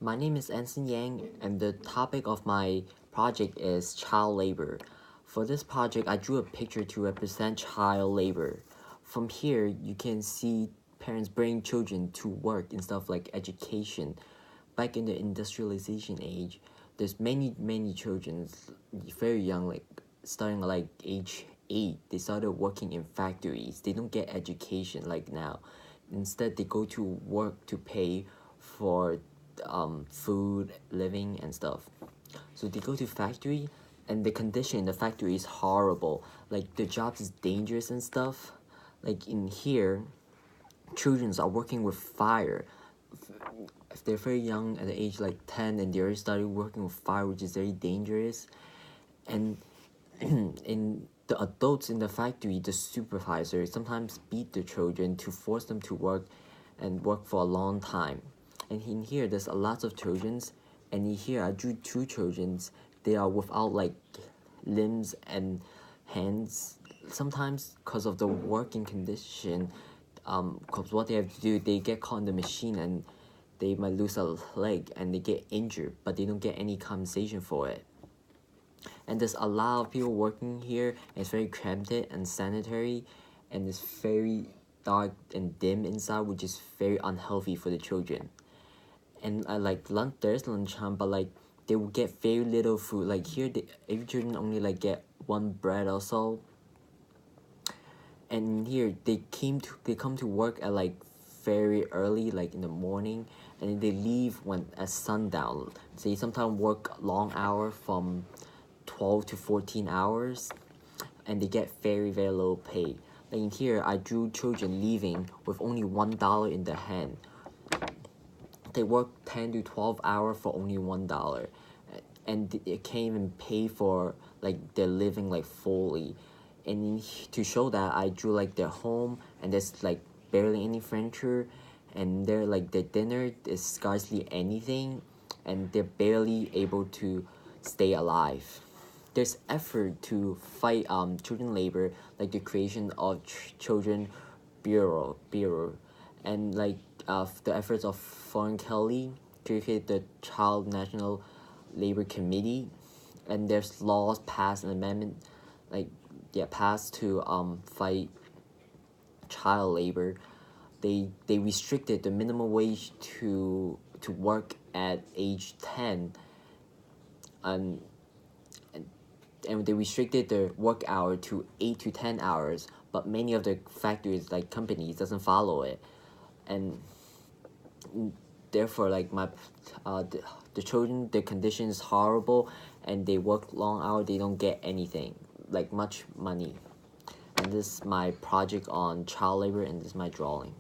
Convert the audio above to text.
My name is Anson Yang, and the topic of my project is child labor. For this project, I drew a picture to represent child labor. From here, you can see parents bring children to work in stuff like education. Back in the industrialization age, there's many children, very young, like starting like age 8, they started working in factories. They don't get education like now. Instead, they go to work to pay for food, living, and stuff. So they go to factory, and the condition in the factory is horrible. Like the jobs is dangerous and stuff. Like in here, children are working with fire. If they're very young at the age like 10 and they already started working with fire, which is very dangerous. And in the adults in the factory, the supervisor sometimes beat the children to force them to work and work for a long time. And in here, there's a lot of childrens, and in here I drew two childrens. They are without like limbs and hands. Sometimes because of the working condition, because what they have to do, they get caught in the machine and they might lose a leg and they get injured, but they don't get any compensation for it. And there's a lot of people working here, and it's very cramped and sanitary, and it's very dark and dim inside, which is very unhealthy for the children. And I like lunch, there's lunchtime, but like they will get very little food. Like here, every children only like get one bread or so. And here they come to work at like very early, like in the morning, and then they leave when at sundown. So they sometimes work long hour from 12 to 14 hours, and they get very low pay. Like in here, I drew children leaving with only $1 in their hand. They work 10 to 12 hours for only $1, and they can't even pay for like their living like fully. And to show that, I drew like their home, and there's like barely any furniture, and their dinner is scarcely anything, and they're barely able to stay alive. There's effort to fight children labor, like the creation of children bureau, and like the efforts of Foreign Kelly to create the Child National Labor Committee, and there's laws passed, an amendment passed to fight child labor. They restricted the minimum wage to work at age 10, and they restricted the work hour to 8 to 10 hours, but many of the factories, like companies, doesn't follow it. And therefore, like the children, their condition is horrible, and they work long hours, they don't get anything, like much money. And this is my project on child labor, and this is my drawing.